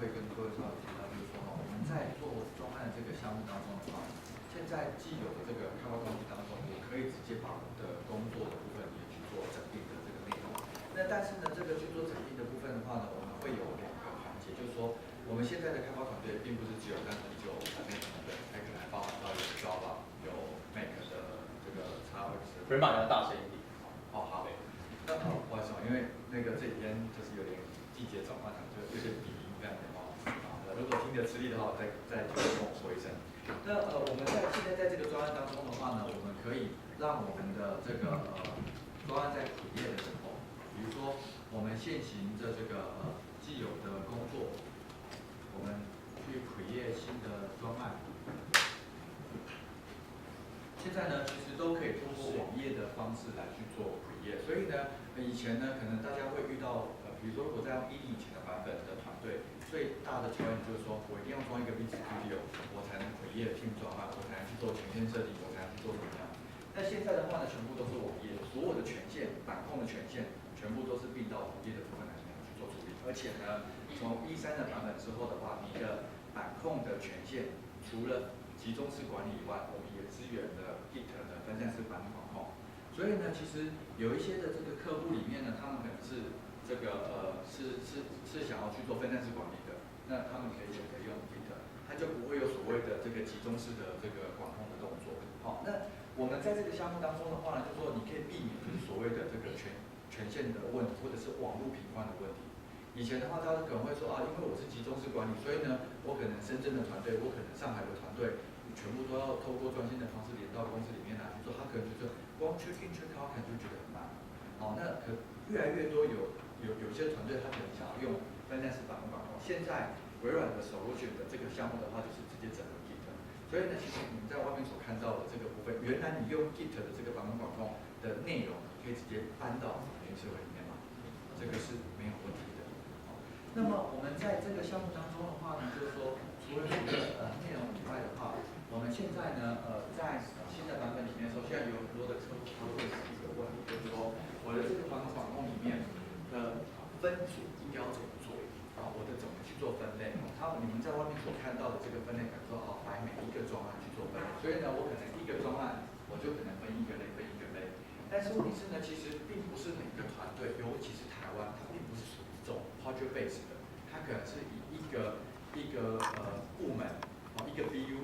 会跟各位稍微提到，就是说我们在做专案这个项目当中的话，现在既有的这个开发工具当中，我可以直接把我的工作的部分也去做整并的这个内容。那但是呢，这个去做整并的部分的话呢，我们会有2个环节，就是说我们现在的开发团队并不是只有单纯就产品团队，还可能还包含到有 Java、有 Mac 的这个 Xworks。可以把你的大声一点。哦，好。那不好意思，因为那个这几天就是有点季节转换，就有些鼻音这样的话。如果听得吃力的话，再跟我说一声。那我们现在在这个专案当中的话呢，我们可以让我们的这个专案在create的时候，比如说我们现行的这个既有的工作，我们去create新的专案。现在呢，其实都可以通过网页的方式来去做create，所以呢，以前呢，可能大家会遇到比如说如果在用10以前的版本的团队，最大的 challenge 就是说我一定要装一个 Visual Studio， 我才能create team 专案，我才能去做权限设定，我才能去做怎么样。但现在的话呢，全部都是网页，所有的权限、板控的权限，全部都是并到网页的部分来去做处理。而且呢，从13的版本之后的话，你的板控的权限除了集中式管理以外，我们也支援了 Git 的分散式版本管控。所以呢，其实有一些的这个客户里面呢，他们可能是这个是想要去做分散式管理的，那他们可以选择用 Git， 它就不会有所谓的这个集中式的这个管控的动作。好，那我们在这个项目当中的话呢，就是说你可以避免就是所谓的这个权限的问题，或者是网络频宽的问题。以前的话，大家可能会说啊，因为我是集中式管理，所以呢，我可能深圳的团队，我可能上海的团队，全部都要透过专线的方式连到公司里面来去做，他可能就是光 check in check out 可能就觉得很难。好，那越来越多有些团队他可能想要用分散式版本管控。现在微软的solution的这个项目的话，就是直接整合 Git。所以呢，其实你们在外面所看到的这个部分，原来你用 Git 的这个版本管控的内容，可以直接搬到云server里面嘛，这个是没有问题的。那么我们在这个项目当中的话呢，就是说除了这个内容以外的话，我们现在呢在新的版本里面的时候，现在有很多的客户他会提一个问题，就是说我的这个版本管控里面的分组应该要怎么做啊？我的怎么去做分类？你们在外面所看到的这个分类，比如说摆每一个专案去做分类，所以呢，我可能一个专案我就可能分一个类，分一个类。但是问题是呢，其实并不是每个团队，尤其是台湾，它并不是属于这种 project base 的，它可能是以一个部门一个 BU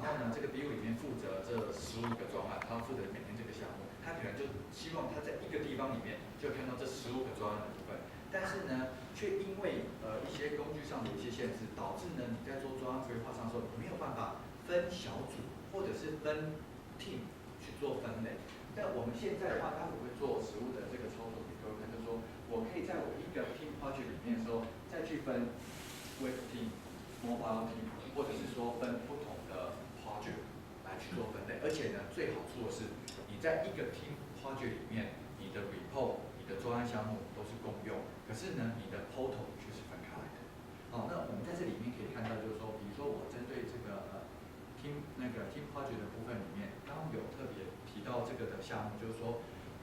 然后呢，这个 BU 里面负责这15个专案，他负责每天这个项目，他可能就希望他在一个地方里面就看到这15个专案的部分，但是呢，却因为一些工具上的一些限制，导致呢你在做专案规划上的时候，你没有办法分小组或者是分 team 去做分类。但我们现在的话，当我会做实务的这个操作给各位看，就是说我可以在我一个 team project 里面的时候，再去分 web team、mobile team， 或者是说分不同的 project 来去做分类。而且呢，最好处的是你在一个 team project 里面，你的 report、你的专案项目都是共用，可是呢，你的 portal 却是分开来的。好，那我们在这里面可以看到，就是说，比如说我针对这个team project 的部分里面，刚刚有特别提到这个的项目，就是说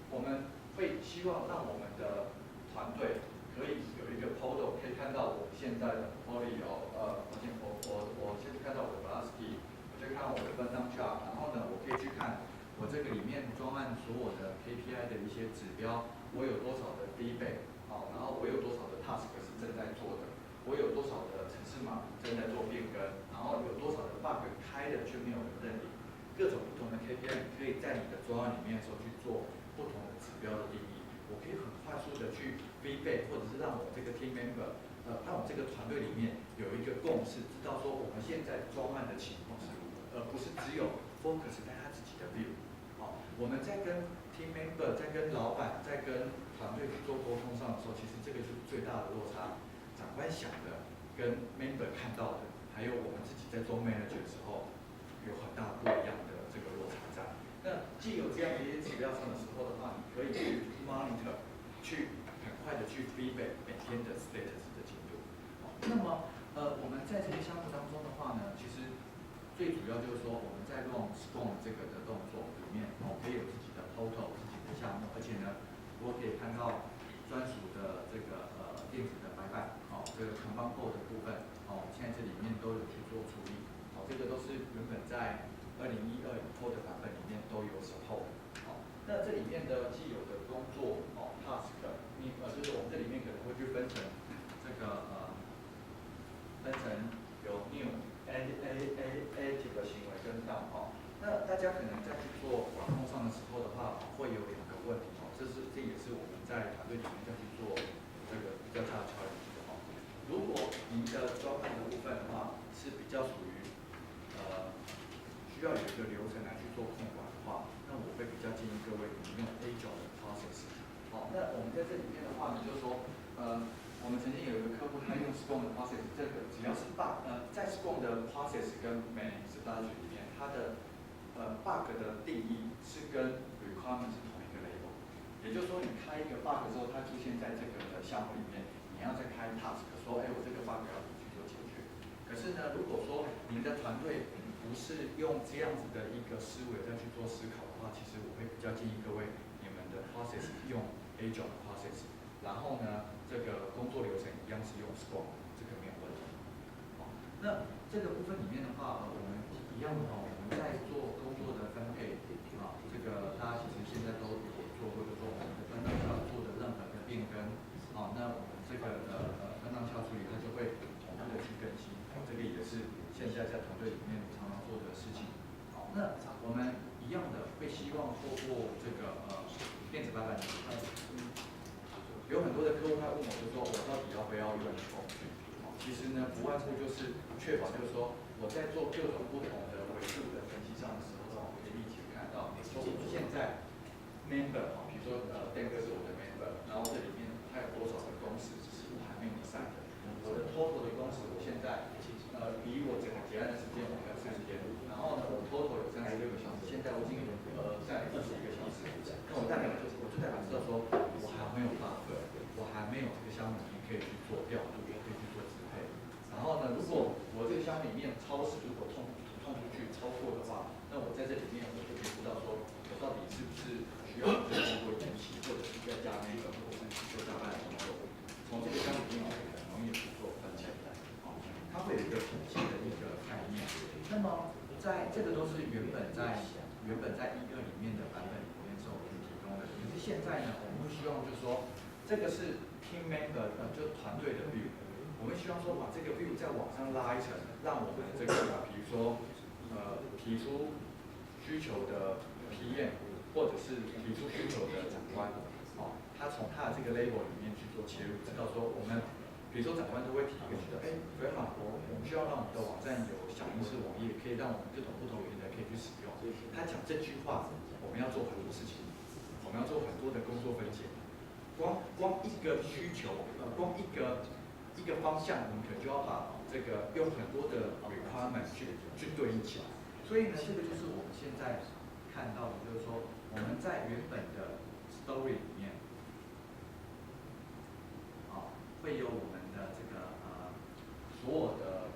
我们会希望让我们的团队可以有一个 portal， 可以看到我现在的 portfolio 我先看到我的 velocity， 我就看我的分档 chart， 然后呢，我可以去看我这个里面专案所有的 KPI 的一些指标，我有多少的 feedback， 然后我有多少的 task 是正在做的，我有多少的程式码正在做变更，然后有多少的 bug 开了却没有人认领，各种不同的 KPI， 你可以在你的专案里面的时候去做不同的指标的定义。我可以很快速的去 feedback， 或者是让我这个 team member，让我这个团队里面有一个共识，知道说我们现在专案的情况是如何，而不是只有 focus 在他自己的 view。我们在跟 team member， 在跟老板，在跟团队去做沟通上的时候，其实这个是最大的落差。长官想的跟 member 看到的，还有我们自己在做 manager 的时候，有很大不一样的这个落差在。那既有这样的一些指标上的时候的话，你可以去 monitor， 去很快的去 feedback 每天的 status 的进度。那么我们在这个项目当中的话呢，其实最主要就是说我们在 run Scrum 这个的动作里面，可以有自己的 portal、自己的项目，而且呢，我可以看到专属的这个电子的白板，这个 Kanban board 的部分，现在这里面都有去做处理，这个都是原本在2012以后的版本里面都有 support。那这里面的既有的工作task，就是我们这里面可能会去分成这个有 new active 的行为跟 done。那大家可能在去做管控上的时候的话，会有两个问题这也是我们在团队里面要去做这个比较大的 challenge 的如果您的专案的部分的话是比较属于需要有一个流程来去做控管的话，那我会比较建议各位你用 Agile 的 process。那我们在这里面的话呢，就是说，我们曾经有一个客户，他用 Scrum 的 process， 这个只要是 bug，在 Scrum 的 process 跟 methodology 里面，它的bug 的定义是跟 requirement 是同一个 level。也就是说，你开一个 bug 之后，它出现在这个的项目里面，你要再开 task， 说，我这个 bug 要怎么去做解决。可是呢，如果说您的团队不是用这样子的一个思维再去做思考的话，其实我会比较建议各位，你们的 process 用 Agile 的 process， 然后呢，这个工作流程一样是用 Scrum， 这个没有问题。那这个部分里面的话，我们一样我们在做工作的分配这个大家其实现在都有做过，就是说我们的分档要做的任何的变更，那我们这个分档效处理它就会同步的去更新，这个也是现在在团队里面常常做的事情。那我们一样的会希望透过这个电子白板的有很多的客户他问我，就说我到底要不要用 Scrum？其实呢，不外乎就是确保，就是说我在做各种不同的维度的分析上的时候，我可以立即看到，说现在 member 比如说Dan哥是我的 member， 然后这里面它有多少个工时是我还没有算的，我的 total 的工时我现在比我整个结案的时间我还有3天，然后呢我 total 有36个小时，现在我已经在21个小时，那我就代表知道说我还没有buffer，我还没有这个项目可以去做调度，可以去做支配。然后呢，如果我这个项目里面超时如果冲出去超过的话，那我在这里面我就可以知道说我到底是不是需要再做延期，或者是要加那个，或者是做加班的工作。从这个项目里面很容易去做分析，它会有一个统计的一个概念。那么在这个都是原本在12里面的版本里面是我们提供的，可是现在呢，我们会希望就是说，这个是 team member 就团队的 view， 我们希望说把这个 view 再往上拉一层，让我们这个比如说提出需求的 PM， 或者是提出需求的长官，他从他的这个 level 里面去做切入，知道说我们比如说长官都会提一个觉得，非常好，我们需要让我们的网站有响应式网页，可以让我们各种不同平台可以去使用。他讲这句话，我们要做很多事情，我们要做很多的工作分解。光一个需求，光一个方向，我们可能就要把这个用很多的 requirement 去对应起来。所以呢，这个就是我们现在看到的，就是说我们在原本的 story 里面，会有我们的这个所有的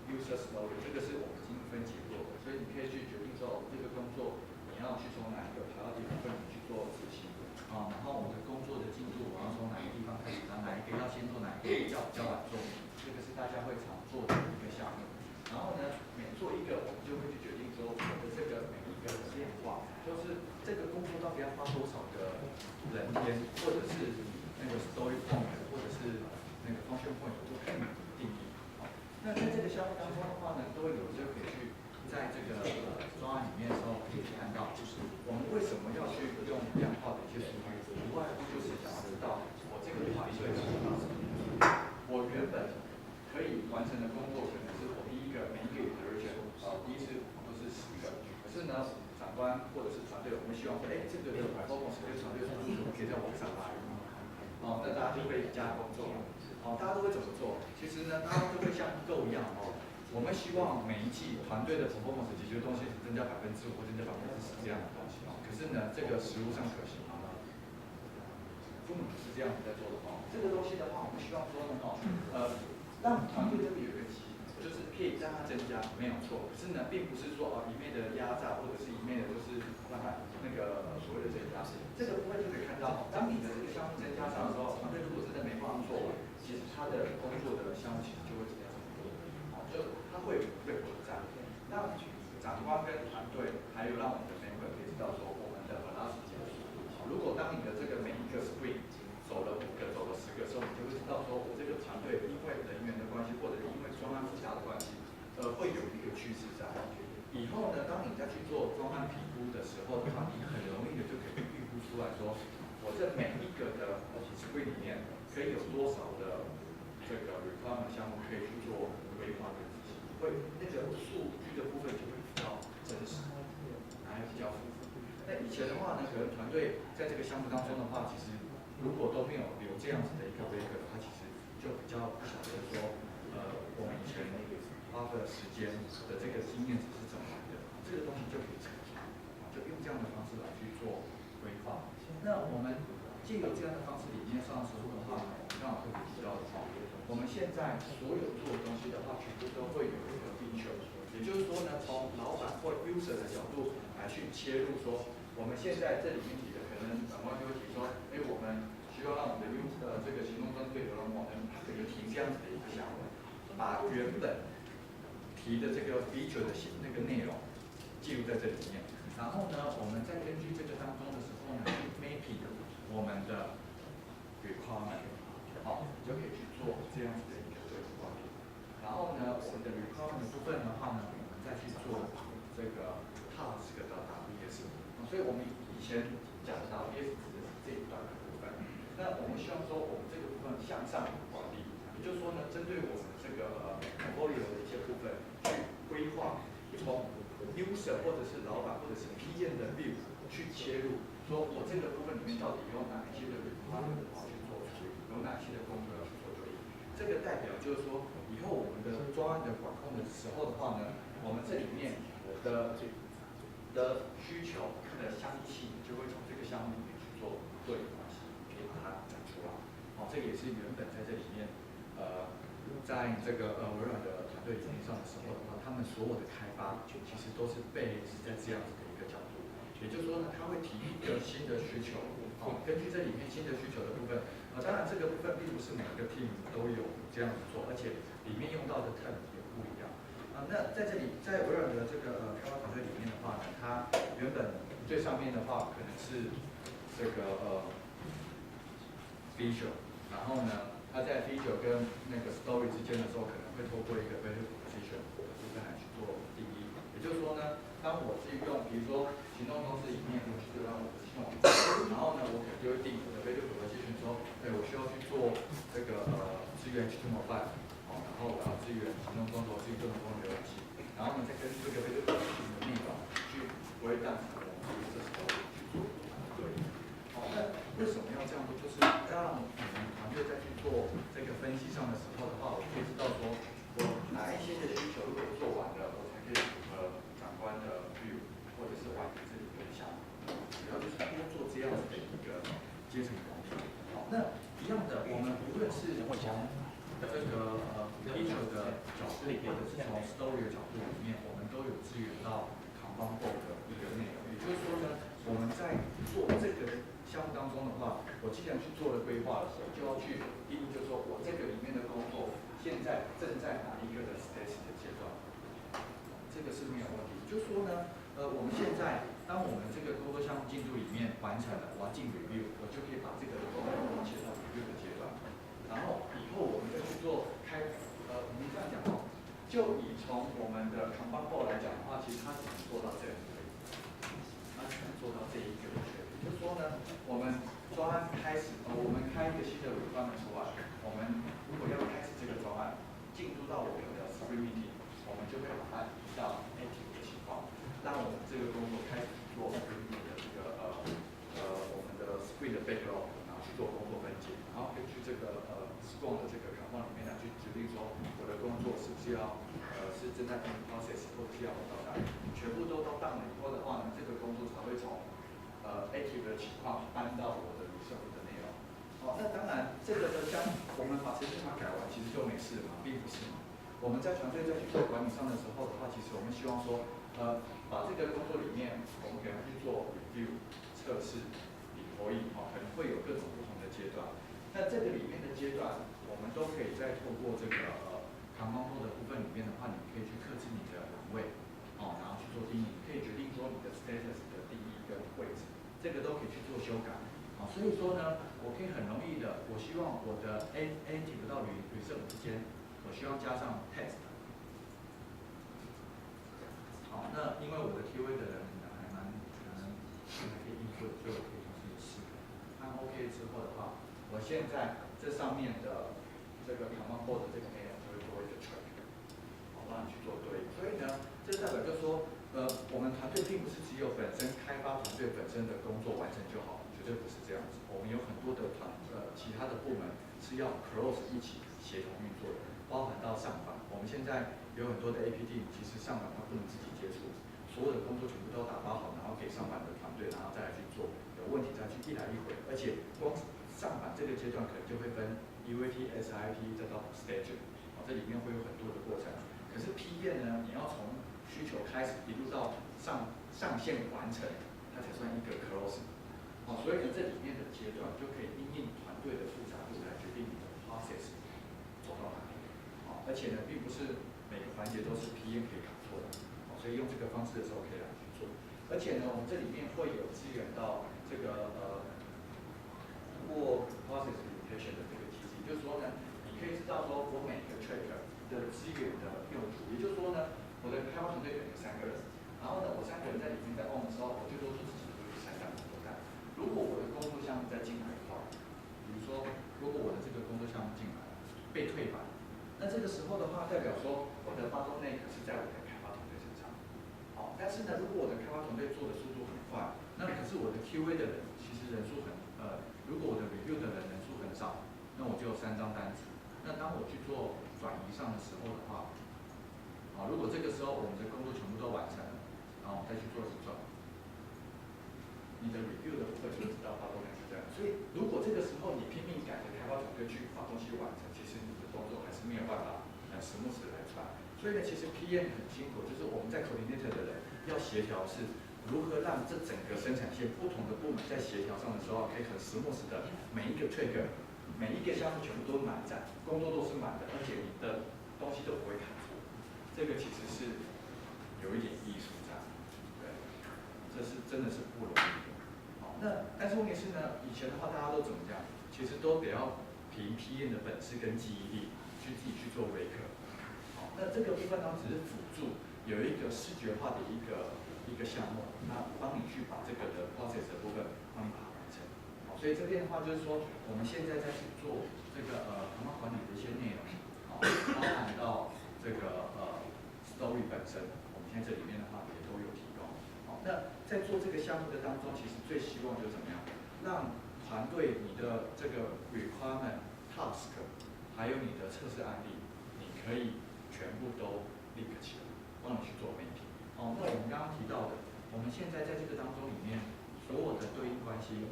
user story， 这个是我们已经分解过的，所以你可以去决定说，这个工作你要去从哪一个 priority 部分去做执行，然后我的工作的进度我要从哪个地方开始，哪一个要先做，哪一个要交晚做，这个是大家会常做的一个项目。然后呢，每做一个，我们就会去决定说，我的这个每一个量化，就是这个工作到底要花多少的人天，或者是那个 story point， 或者是那个 function point 都可以定义。那在这个项目当中的话呢，各位有就可以去在这个专案里面的时候可以看到，就是我们为什么要去用量化的一些数据，无外乎就是想要知道我这个团队的我原本可以完成的工作，可能是我第一个每一个 iteration， 第一次都是10个，可是呢，长官或者是团队，我们希望说，这个的 performance 对团队的帮助可以再往上拉。那大家就会加工作。大家都会怎么做？其实呢，大家都会像Go一样我们希望每一季团队的 performance 解决的东西增加5%或增加10%这样的东西可是呢，这个实务上可行吗？根本不是这样子在做的这个东西的话，我们希望说呢让团队这个有一个基，就是可以让它增加，没有错。可是呢，并不是说一昧的压榨，或者是一昧的就是让它那个所谓的增加。这个部分就可以看到，当你的这个项目增加上的时候，团队如果真的没办法做完，其其实他的工作的项目其实就会增加很多，就他会有对口战，让长官跟团队，还有让我们的 member 可以知道说我们的 velocity 的速度。如果当你的这个每一个 sprint 走了5个、走了10个的时候，你就会知道说我这个团队因为人员的关系，或者因为专案复杂的关系，会有一个趋势在。以后呢，当你再去做专案评估的时候的话，你很容易的就可以预估出来说，我这每一个的 sprint 里面可以有多少的这个 requirement 项目可以去做规划跟执行，会那个数据的部分就会比较真实，还比较符合。那以前的话呢，可能团队在这个项目当中的话，其实如果都没有留这样子的一个 record，它其实就比较不晓得说，我们以前花的时间的这个经验值是怎么来的，这个东西就可以成长，就用这样的方式来去做规划。那我们借由这样的方式理念上的时候的话呢，我们刚好特别提到的话，我们现在所有做的东西的话，全部都会有一个 feature， 也就是说呢，从老板或 user 的角度来去切入说，我们现在这里面提的可能长官就会提说，我们需要让我们的 user 这个行动专队流浪网能可以提这样子的一个项目，把原本提的这个 feature 的那个内容记录在这里面，然后呢，我们再根据这个当中的时候呢，去 mapping 我们的 requirement， 就可以去做这样子的一个对话。然后呢，我们的 requirement 的部分的话呢，我们再去做这个 task 的 WBS。所以我们以前讲的 WBS 指的是这一段的部分。那我们希望说，我们这个部分向上管理，也就是说呢，针对我们这个portfolio 的一些部分去规划，从 user 或者是老板或者是 PM 的 view 去切入，说我这个部分里面到底有哪一些的 requirement 去做处理，有哪些的工作要去做对应。这个代表就是说，以后我们的专案的管控的时候的话呢，我们这里面的需求的相依性就会从这个项目里面去做对应关系，可以把它讲出来。这个也是原本在这里面，在这个微软的团队里面上的时候的话，他们所有的开发其实都是被是在这样子的一个角度。也就是说呢，他会提一个新的需求，根据这里面新的需求的部分，当然这个部分并不是每个 team 都有这样子做，而且里面用到的 term 也不一样。那在这里，在微软的这个开发团队里面的话呢，它原本最上面的话可能是这个feature， 然后呢，它在 feature 跟那个 story 之间的时候，可能会透过一个 value proposition 的部分来去做定义。也就是说呢，当我是用比如说行动装置里面，我去让我的系统，然后呢，我可能就会定我的 value proposition 说，我需要去做这个支援 HTML5。然后我要支援行动装置，支援多功能浏览器，然后呢，再根据这个的内容去归档成我们这时候去做对。那为什么要这样做？就是让我们团队在去做这个分析上的时候的话，我可以知道说，我哪一些的需求如果做完了，我才可以符合长官的 view， 或者是完成这里的项目。主要就是多做这样子的一个阶层管理。那一样的，我们无论是从这个feature 的角度，或者是从 story 的角度里面，我们都有支援到 Kanban board 的一个内容。也就是说呢，我们在做这个项目当中的话，我既然去做了规划的时候，就要去定义，就是说我这个里面的工作现在正在哪一个的 stage 的阶段，这个是没有问题。就是说呢，我们现在当我们这个工作项目进度里面完成了，我要进 review， 我就可以把这个工作切到 review 的阶段。然后以后我们再去做我们这样讲就以从我们的 Kanban board 来讲的话，其实它只能做到这样子，它只能做到这一个。也就是说呢，我们专案开始，我们开一个新的 requirement 出来，我们如果要开始这个专案，进入到我们的 sprint meeting， 我们就会把它移到 active 的情况，让我们这个工作开始做 sprint meeting 的这个我们的 sprint 的 backlog， 然后去做工作分解，然后根据这个Scrum 的这个 Kanban 里面呢，去决定说我的工作是不是要是正在 process 或者是要到档，全部都到档了以后的话呢，这个工作才会从active 的情况搬到我的 reserve 的内容。那当然这个的我们把程序码改完，其实就没事了嘛，并不是嘛。我们在团队在去做管理上的时候的话，其实我们希望说把这个工作里面，我们给它去做 review 测试。可能会有各种不同的阶段，那这个里面的阶段，我们都可以再透过这个command code 的部分里面的话，你可以去克制你的栏位，然后去做定义，你可以决定说你的 status 的定义跟位置，这个都可以去做修改。所以说呢，我可以很容易的，我希望我的 active 到 reserve 之间，我需要加上 text。好，那因为我的 keyword 的人还蛮可能还可以应付，所以我可以同时试。按 OK 之后的话，我现在这上面的这个 command code 的这个内容就会做一个 track， 让你去做对应。所以呢，这代表就是说，我们团队并不是只有本身开发团队本身的工作完成就好，绝对不是这样子。我们有很多的其他的部门是要 close 一起协同运作的，包含到上访。我们现在有很多的 APT， 其实上访它不能自己接触，所有的工作全部都打包好，然后给上访的团队，然后再来去做。有问题再去一来一回，而且光上访这个阶段可能就会分 UAT、SIP 再到 schedule， 这里面会有很多的过程。可是 PM 呢，你要从需求开始一路到上线完成，它才算一个 close。所以呢，这里面的阶段就可以因应团队的复杂度来决定你的 process 走到哪里。而且呢，并不是每个环节都是 PM 可以搞错的。所以用这个方式的时候可以来去做。而且呢，我们这里面会有支援到这个通过 process limitation 的这个机制，就是说呢，你可以知道说我每个 track 的资源的用途，也就是说呢，我的开发团队可能有3个人，然后呢，我3个人在里面在 on 的时候，我最多就自己做3干多干。如果我的工作项目再进来的话，比如说如果我的这个工作项目进来被退版，那这个时候的话，代表说我的 bottleneck 是在我的开发团队身上。但是呢，如果我的开发团队做的速度很快，那可是我的 QA 的人其实人数如果我的 review 的人数很少，那我就有3张单子。那当我去做转移上的时候的话，如果这个时候我们的工作全部都完成了，然后再去做移转，你的 review 的部分就会知道发动量是这样。所以如果这个时候你拼命赶着开发团队去把东西完成，其实你的动作还是没有办法smooth的来传。所以呢，其实 PM 很辛苦，就是我们在 coordinator 的人要协调是如何让这整个生产线不同的部门在协调上的时候，可以很smooth的每一个 trigger， 每一个项目全部都满载，工作都是满的，而且你的东西都不会卡错。这个其实是有一点艺术在，对，这是真的是不容易的。但是问题是呢，以前的话大家都怎么讲？其实都得要凭 PM 的本事跟记忆力去自己去做微课。那这个部分呢，只是辅助有一个视觉化的一个项目，那帮你去把这个的 process 的部分帮你把它完成。所以这边的话就是说，我们现在在去做这个command管理的一些内容，包含到这个story 本身，我们现在这里面的话也都有提供。那在做这个项目的当中，其实最希望就是怎么样，让团队你的这个 requirement task， 还有你的测试案例，你可以全部都 link 起来，帮你去做mapping。那我们刚刚提到的，我们现在在这个当中里面，所有的对应关系，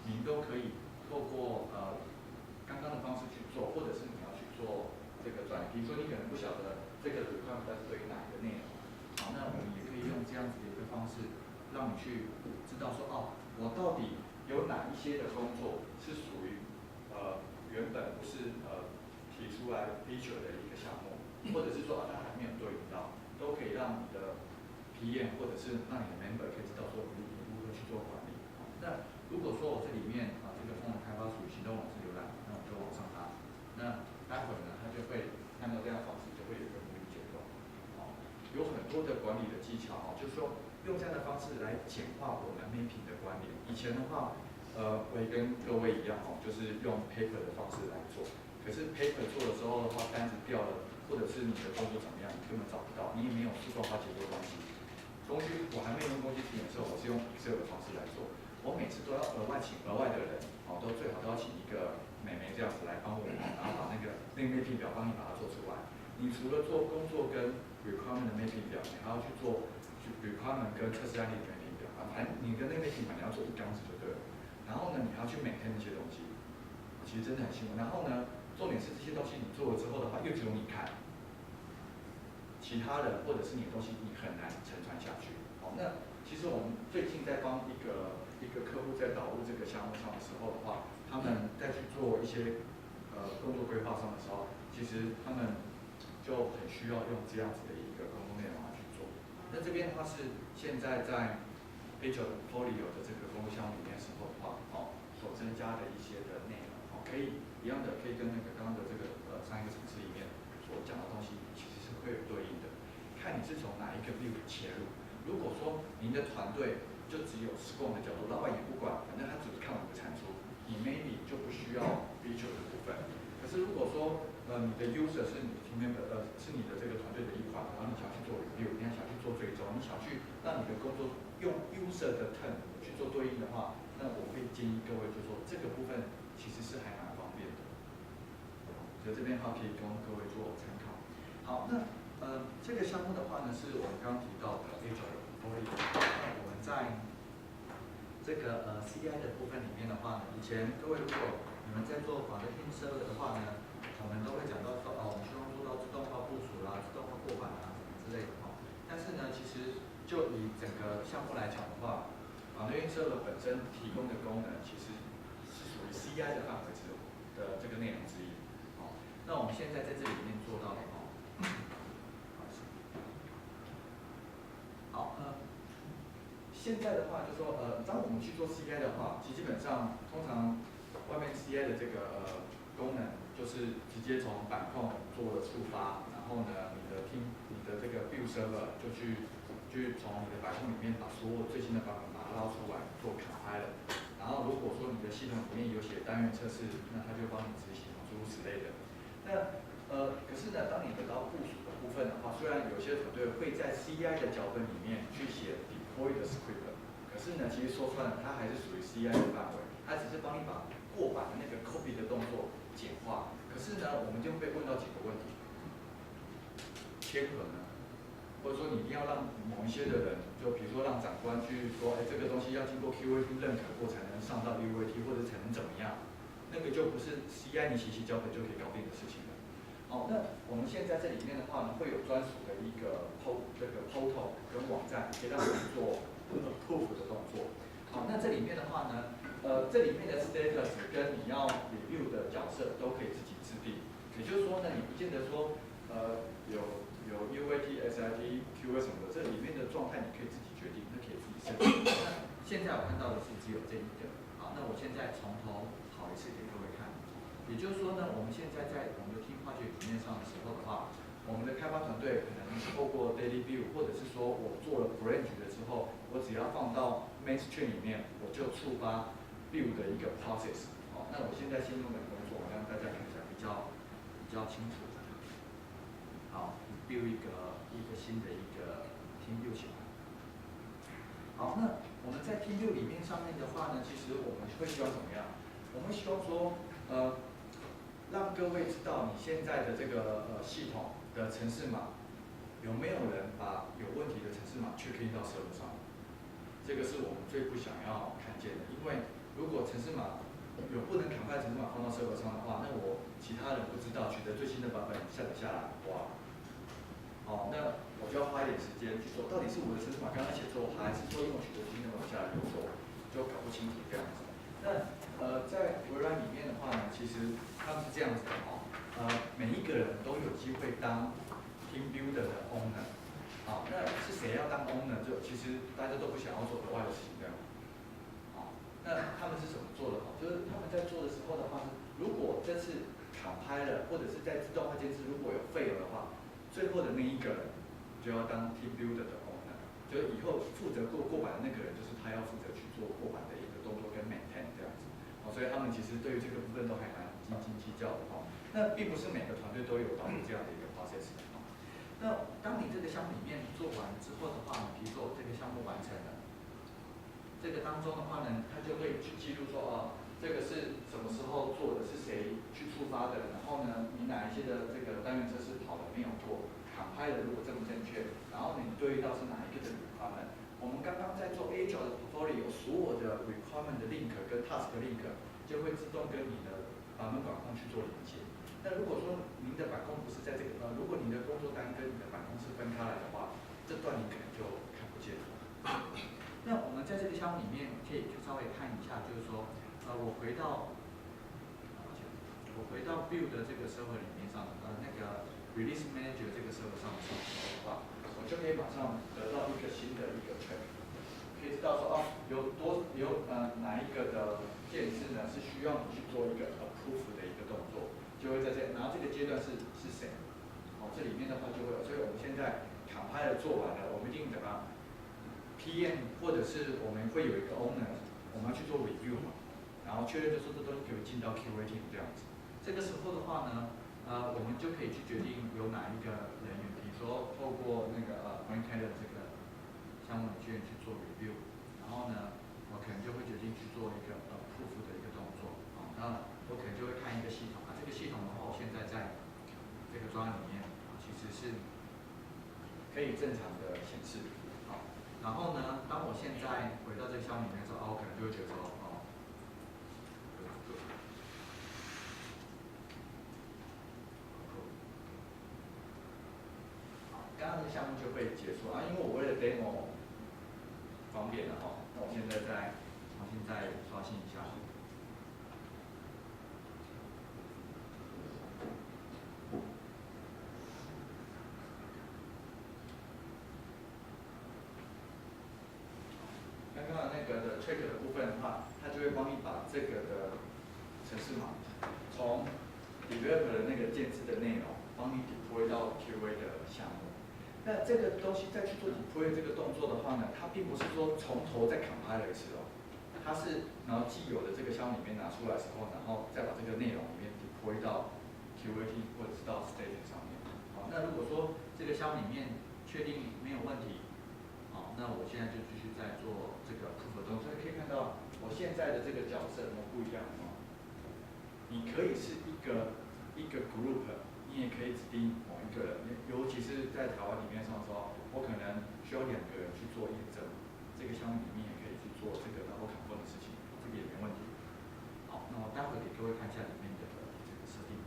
您都可以透过刚刚的方式去做，或者是你要去做这个转移。比如说你可能不晓得这个 requirement 是对于哪一个内容，那我们也可以用这样子的一个方式，让你去知道说，我到底有哪一些的工作是属于原本不是提出来 feature 的一个项目，或者是说它还没有对应到，都可以让你的 PM 或者是让你的 member 可以知道说你如何去做管理。那如果说我这里面这个功能开发属于行动网址浏览，那我就往上拉，那待会儿呢它就会按照这样的方式就会有一个目的结构。有很多的管理的技巧，就是说用这样的方式来简化我们 mapping 的管理。以前的话，我也跟各位一样就是用 paper 的方式来做。可是 paper 做的时候的话，单子掉了，或者是你的工作怎么样，你根本找不到，你也没有自动化结构关系。工具我还没有用工具体的时候，我是用 Excel 的方式来做。我每次都要额外请额外的人，都最好都要请一个美眉这样子来帮我，然后把那个 mapping 表帮你把它做出来。你除了做工作跟 requirement 的 mapping 表，你还要去做 requirement 跟测试案例的 mapping 表，反正你跟那个 mapping 表你要做一缸子就对了。然后呢，你还要去 maintain 那些东西，其实真的很辛苦。然后呢，重点是这些东西你做了之后的话，又只有你看，其他人或者是你的东西你很难承传下去。那其实我们最近在帮一个客户在导入这个项目上的时候的话，他们在去做一些工作规划上的时候，其实他们就很需要用这样子的一个工作内容来去做。那这边的话是现在在 Agile Portfolio 的这个工作项目里面时候的话，所增加的一些的内容，可以一样的，可以跟那个刚刚的这个上一个层次里面所讲的东西，其实是会有对应的。看你是从哪一个 view 切入。如果说您的团队就只有 Scrum 的角度，老板也不管，反正他只是看我的产出，你 maybe 就不需要 visual 的部分。可是如果说你的 user 是你的 team member，是你的这个团队的一环，然后你想去做 review， 你想去做追踪，你想去让你的工作用 user 的 turn 去做对应的话，那我会建议各位就说这个部分其实是还蛮方便的。所以这边的话可以供各位做参考。好，那这个项目的话呢，是我们刚刚提到的 Agile Portfolio。那我们在这个CI 的部分里面的话呢，以前各位如果你们在做Foundation Server的话呢，我们都会讲到说我们希望做到自动化部署啦、自动化过版啊什么之类的但是呢，其实就以整个项目来讲的话，Foundation Server本身提供的功能其实是属于 CI 的范围的这个内容之一。那我们现在在这里面做到的好，现在的话就说当我们去做 CI 的话，其实基本上通常外面 CI 的这个功能就是直接从板控做了触发，然后呢，你的这个 build server 就去从你的板控里面把所有最新的版本把它捞出来做 compile。然后如果说你的系统里面有写单元测试，那它就帮你执行诸如此类的。那可是呢，当你得到部署的部分的话，虽然有些团队会在 CI 的脚本里面去写 deploy 的 script， 可是呢，其实说穿了，它还是属于 CI 的范围，它只是帮你把过版的那个 copy 的动作简化。可是呢，我们就被问到几个问题：切可呢？或者说你一定要让某一些的人，就比如说让长官去说，这个东西要经过 QA 认可过才能上到 UAT， 或者才能怎么样？那个就不是 CI 你写脚本就可以搞定的事情了。那我们现在这里面的话呢，会有专属的一个这个 portal 跟网站，可以让你做approve 的动作。好，那这里面的话呢，这里面的 status 跟你要 review 的角色都可以自己制定。也就是说呢，你不见得说有 UAT、SIT、QA 什么的，这里面的状态你可以自己决定，那可以自己设定。现在我看到的是只有这一个。好，那我现在从头跑一次给各位看。也就是说呢，我们现在在我们的 team project 里面上的时候的话，我们的开发团队可能透过 daily view， 或者是说我做了 branch 的之后，我只要放到 mainstream 里面，我就触发 build 的一个 process。那我现在先用的工作，我让大家看起来比较清楚。好 ，build 一个新的一个 team view 起来。好，那我们在 team view 里面上面的话呢，其实我们会希望怎么样？我们希望说，让各位知道你现在的这个系统的程式码有没有人把有问题的程式码去 key 到 server 上，这个是我们最不想要看见的。因为如果程式码有不能 compile 程式码放到 server 上的话，那我其他人不知道取得最新的版本下载下来，哇，那我就要花一点时间去说，到底是我的程式码刚刚写错，还是说因为我取得最新的版本下来有错，就搞不清楚这样子。那在微软里面的话呢，其实他们是这样子的每一个人都有机会当 team builder 的 owner。那是谁要当 owner？ 就其实大家都不想要做额外的事情这样。那他们是怎么做的？就是他们在做的时候的话，如果这次compile了，或者是在自动化监视如果有 fail 的话，最后的那一个人就要当 team builder 的 owner， 就是以后负责过版的那个人，就是他要负责去做过版的一个动作跟 maintain 这样子。所以他们其实对于这个部分都还蛮斤斤计较的那并不是每个团队都有导入这样的一个 process。那当你这个项目里面做完之后的话，比如说这个项目完成了，这个当中的话呢，它就会去记录说这个是什么时候做的，是谁去触发的，然后呢，你哪一些的这个单元测试跑了没有过，compile的如果正不正确，然后你对应到是哪一个的 requirement。我们刚刚在做 Agile 的 portfolio， 所有的 requirement 的 link 跟 task link 就会自动跟你的版本管控去做连接。那如果说您的板控不是在这个如果您的工作单跟你的板控是分开来的话，这段你可能就看不见了。那我们在这个项目里面可以稍微看一下，就是说我回到我回到 build 的这个 server 里面上，那个 release manager 这个 server 上的时候的话，我就可以马上得到一个新的一个 track，可以知道说哪一个的件式呢是需要你去做一个 approve 的一个动作，就会在这，然后这个阶段是谁？这里面的话就会有，所以我们现在 compile 做完了，我们一定怎么样 ？PM 或者是我们会有一个 owner， 我们要去做 review 嘛，然后确认就是这东西可以进到 QA team 这样子。这个时候的话呢，我们就可以去决定有哪一个人员，比如说透过那个Green Calendar 这个项目文件去做 review， 然后呢，我可能就会决定去做一个approve 的一个动作。那我可能就会看一个系统，这个系统的话，我现在在这个专案里面。其实是可以正常的显示，好，然后呢，当我现在回到这个项目里面的时候，我可能就会觉得说，好，刚刚这个项目就会结束因为我为了 demo 方便的那我现在再重新再刷新一下。刚刚那个的 track 的部分的话，它就会帮你把这个的程式码从 developer 的那个建制的内容，帮你 deploy 到 QA 的项目。那这个东西再去做 deploy 这个动作的话呢，它并不是说从头再 compile 一次它是然后既有的这个项目里面拿出来之后，然后再把这个内容里面 deploy 到 QA team 或者是到 stage 上面。好，那如果说这个项目里面确定没有问题。那我现在就继续在做这个 proof 的动作，所以可以看到我现在的这个角色不一样你可以是一个 group， 你也可以指定某一个人，尤其是在台湾里面上的时候，我可能需要2个人去做验证，这个项目里面也可以去做这个 double confirm 的事情，这个也没问题。好，那我待会给各位看一下里面的这个设定。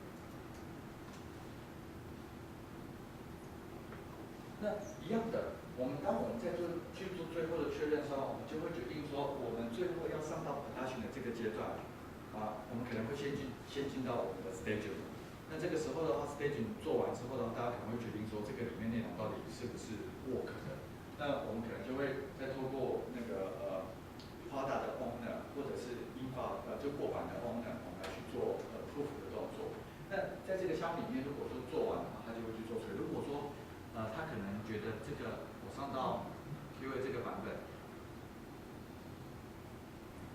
那一样的。当我们在去做最后的确认的时候，我们就会决定说，我们最后要上到 production 的这个阶段，我们可能会先进到我们的 staging。那这个时候的话 ，staging 做完之后的话，大家可能会决定说，这个里面内容到底是不是 work 的。那我们可能就会再透过那个Prada 的 owner 或者是 infra 就过版的 owner， 我们来去做proof 的动作。那在这个项目里面，如果说做完的话，他就会去做处理。如果说他可能觉得这个我上到 QA 这个版本，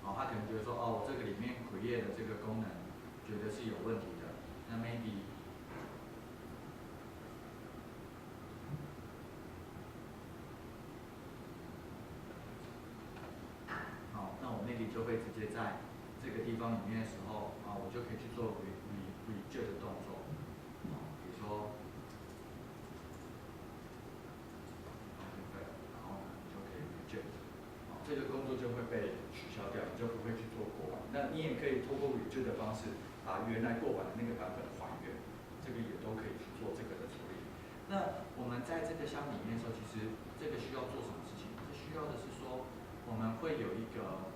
他可能觉得说，我这个里面 create 的这个功能，觉得是有问题的，那 maybe 那我 maybe 就会直接在这个地方里面的时候，我就可以去做 reject 的动作，比如说。这个工作就会被取消掉，你就不会去做过版。那你也可以通过 reject 的方式，把原来过版的那个版本还原，这个也都可以去做这个的处理。那我们在这个项目里面的时候，其实这个需要做什么事情？这需要的是说，我们会有一个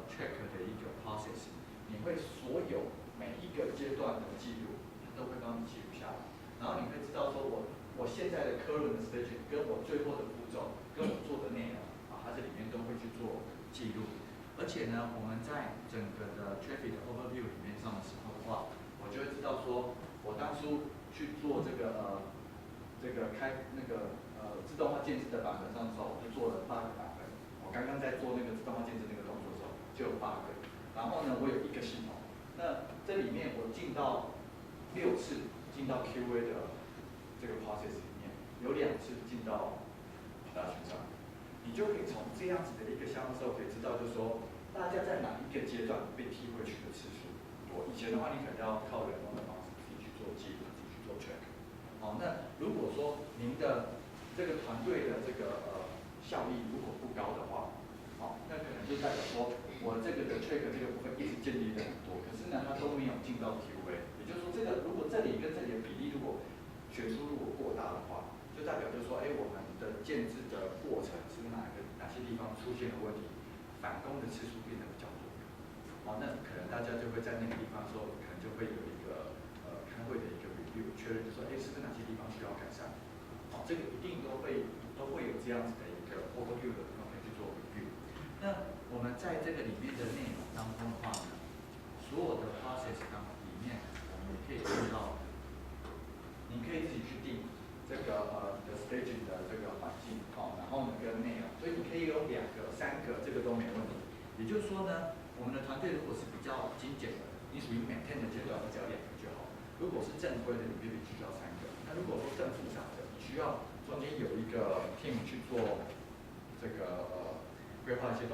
track 的一个 process， 你会所有每一个阶段的记录，它都会帮你记录下来。然后你会知道说我现在的 current stage 跟我最后的步骤，跟我做的内容。它这里面都会去做记录，而且呢，我们在整个的 traffic 的 overview 里面上的时候的话，我就会知道说，我当初去做这个开那个自动化建制的版本上的时候，我就做了8个版本。我刚刚在做那个自动化建制那个动作的时候，就有8个。然后呢，我有一个系统，那这里面我进到6次进到 QA 的这个 process 里面，有2次进到 production 上。你就可以从这样子的一个项目的时候，可以知道，就是说大家在哪一个阶段被踢回去的次数多。以前的话，你可能要靠人工的方式自己去做记录，自己去做 check。那如果说您的这个团队的这个效益如果不高的话，那可能就代表说我这个的 check 这个部分一直建立的很多，可是呢它都没有进到 QA。也就是说，这个如果这里跟这里的比例如果悬殊如果过大的话，就代表就是说，我们的建制的过程是哪些地方出现了问题，返工的次数变得比较多。那可能大家就会在那个地方说，可能就会有一个 review 确认，就说是不是哪些地方需要改善。好，这个一定都会有这样子的一个 overview 的地方可以去做 review。那我们在这个里面的内容当中的话呢，所有的 process 里面，我们也可以看到，你可以自己去定这个你的 staging 的这个环境，然后呢跟内容，所以你可以有2个、3个，这个都没问题。也就是说呢，我们的团队如果是比较精简的，你属于 maintain 的阶段，你只要2个就好。如果是正规的，你必须需要3个。那如果说更复杂的，你需要中间有一个 team 去做这个规划一些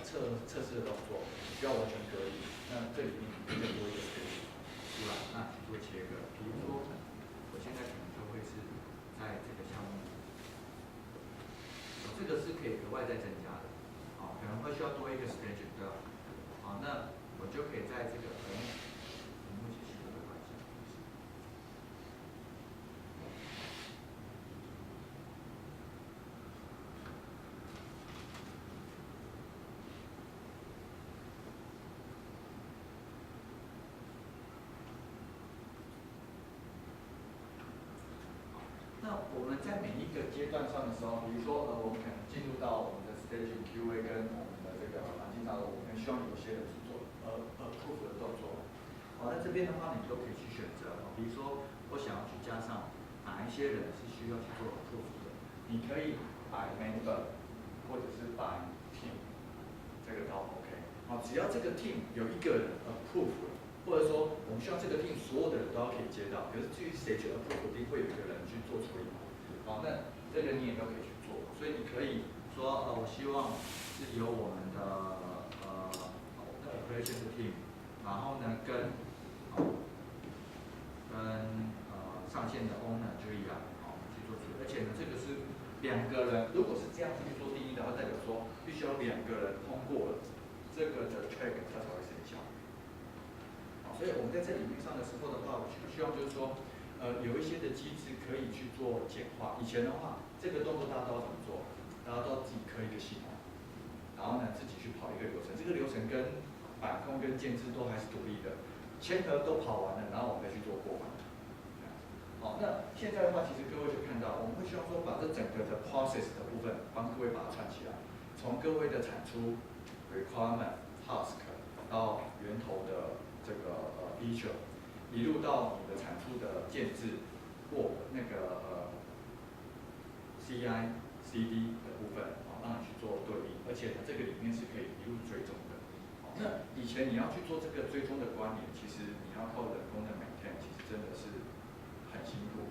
测试的动作，需要完全隔离。那这里面你可以多一个 schedule 出来，那去做切割。比如说，我现在可能就会是在这个项目，这个是可以额外再增加的，可能会需要多一个 schedule 的，那我就可以在这个屏幕其实都会关系。那我们在每一个阶段上的时候，比如说我们可能进入到我们的 staging QA 跟我们的这个环境上，我们需要有些人去做proof 的动作。那这边的话，你都可以去选择，比如说我想要去加上哪一些人是需要去做 proof 的，你可以by member 或者是by team， 这个都 OK。只要这个 team 有一个人approve，或者说我们希望这个 team 所有的人都要可以接到，可是至于谁去 approve，一定会有一个人去做处理。那这个你也都可以去做，所以你可以说我希望是由我们的operation team， 然后呢跟上线的 owner 就一样，去做处理。而且呢，这个是2个人，如果是这样去做定义的话，代表说必须要2个人通过了这个的 track， 它才会生效。所以我们在这里面上的时候的话，我希望就是说，有一些的机制可以去做简化。以前的话，这个动作大家都要怎么做？大家都要自己刻一个系统，然后呢自己去跑一个流程。这个流程跟板控跟建制都还是独立的，签合都跑完了，然后我们再去做过完。那现在的话，其实各位就看到，我们会希望说把这整个的 process 的部分帮各位把它串起来，从各位的产出 requirement task 到源头的这个feature， 一路到你的产出的建制或那个CI CD 的部分，让你去做对应，而且呢，这个里面是可以一路追踪的。那以前你要去做这个追踪的关联，其实你要靠人工的 maintain， 其实真的是很辛苦。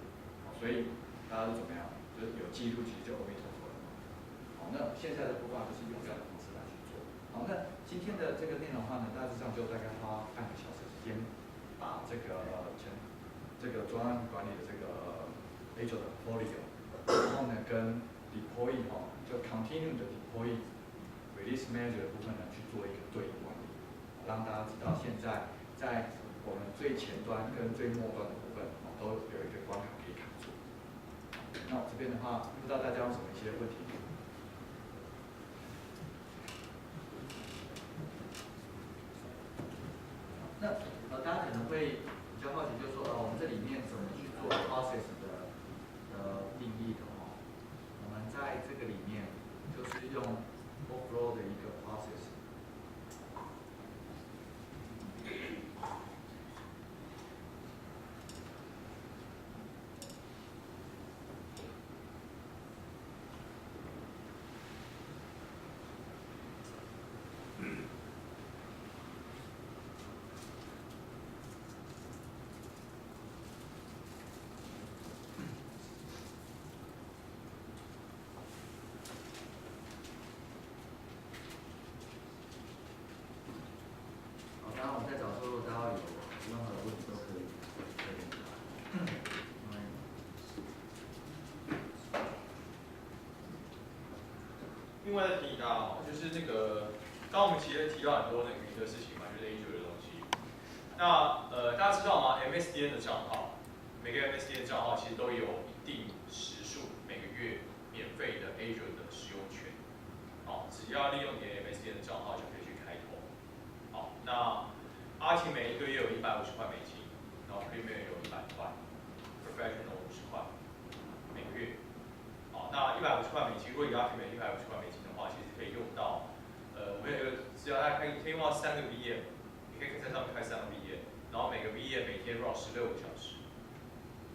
所以大家都怎么样？就是有记录，其实就阿弥陀佛了。那现在的部分就是用这样的方式来去做。那今天的这个内容的话呢，大致上就大概花半个小时时间，把这个专案管理的这个 Azure 的 portfolio， 然后呢跟 deploy 就 continue 的 deploy release manager 的部分呢去做一个对应管理，让大家知道现在在我们最前端跟最末端的部分都有一个关卡可以卡住。那我这边的话，不知道大家有什么一些问题？那大家可能会比较好奇，就是说我们这里面怎么去做 process 的定义的我们在这个里面就是用 workflow 的一个 process。然后我们在找的时候，大家有任何的问题都可以另外再提一下就是那个，刚刚我们其实提到很多那个云的事情嘛，就是 Azure 的东西。那大家知道吗 ？MSDN 的账号，每个 MSDN 账号其实都有一定时数，每个月免费的 Azure 的使用权。只要利用你的 MSDN 的账号就可以去开通。那阿奇每一个月有150块美金，然后 Premier 有100块 ，Professional 50块，每个月。好，那$150，如果以 Ultimate $150的话，其实可以用到，我们有个只要大家可以用到3个 VM， 你可以在上面开3个 VM， 然后每个 VM 每天 run 16个小时，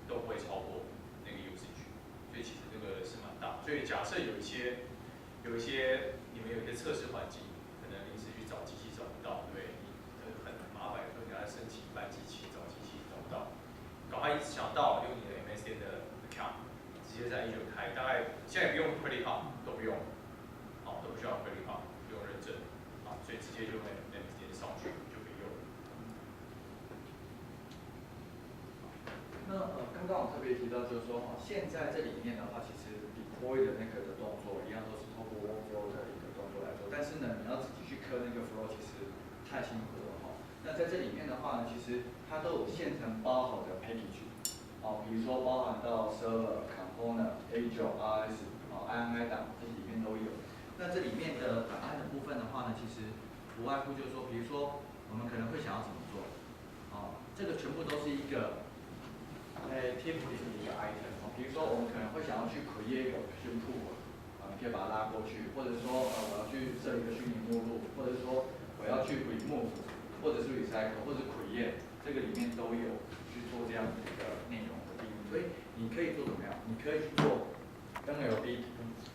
都不会超过那个 usage， 所以其实这个是蛮大。所以假设有一些你们有一些测试环境，可能临时去找机器找不到，对不对？很麻烦，说你要申请办机器找机器找不到，赶快想到用你的 MSN 的 account， 直接在Azure开，大概现在不用 credit card 都不用，好，都不需要 credit card， 不用认证，好，所以直接就用 MSN 上去就可以用。那刚刚我特别提到，就是说现在这里面的话，其实 deploy 的那个的动作一样都是透过 workflow 的一个动作来做，但是呢，你要自己去刻那个 flow， 其实太辛苦了哈。那在这里面的话呢，其实它都有现成包好的 package， 比如说包含到 server、component、Azure、RS、INI 档，这里面都有。那这里面的档案的部分的话呢，其实不外乎就是说，比如说我们可能会想要怎么做，这个全部都是一个贴谱里面的一个 item， 比如说我们可能会想要去 create 一个 action pool， 你可以把它拉过去，或者说我要去设一个虚拟目录，或者说我要去 remove， 或者是 recycle， 或者 create， 这个里面都有去做这样的一个内容的定义。所以你可以做怎么样？你可以去做 NLP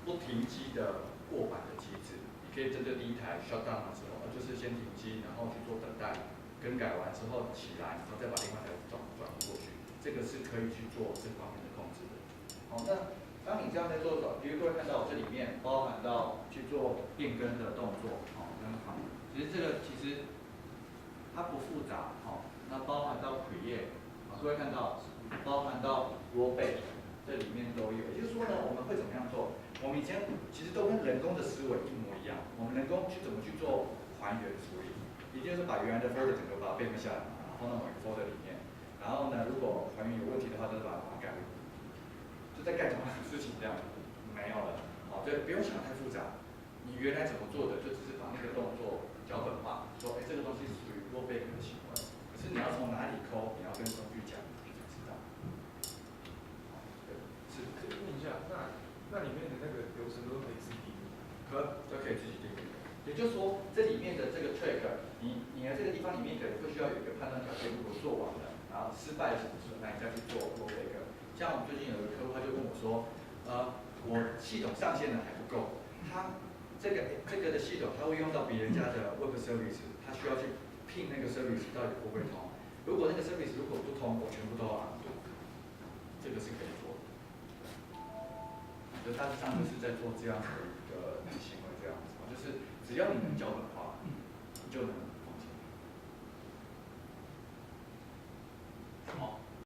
不停机的过版的机制，你可以针对第一台 shutdown 的时候，就是先停机，然后去做等待，更改完之后起来，然后再把另外一台转移过去。这个是可以去做这方面的控制的。好，那当你这样在做的时候，比如各位看到这里面包含到去做变更的动作，跟其实这个其实它不复杂，那包含到 create， 各位看到包含到 rollback， 这里面都有。也就是说呢，我们会怎么样做？我们以前其实都跟人工的思维一模一样，我们人工去怎么去做还原处理，一定是把原来的 folder 整个把它变下来，然后放到某个 folder 里面。然后呢，如果还原有问题的话，就是把它改，就在干同样的事情这样，没有了。好，对，不用想太复杂。你原来怎么做的，就只是把那个动作脚本化，说，这个东西是属于 rollback 的行为，可是你要从哪里抠，你要跟工具讲，你才知道。对，是。可以问一下，那里面的那个流程都可以自己定义？都可以自己定义。也就是说，这里面的这个 track， 你的这个地方里面可能会需要有一个判断条件，如果做完了。然后失败了什么时候，那你再去做 rollback。像我们最近有一个客户，他就跟我说，我系统上线的还不够，他这个的系统他会用到别人家的 web service， 他需要去聘那个 service 到底会不会通。如果那个 service 如果不通，我全部都要 undo， 这个是可以做的。就大致上就是在做这样的一个行为，这样子，就是只要你能脚本化，你就能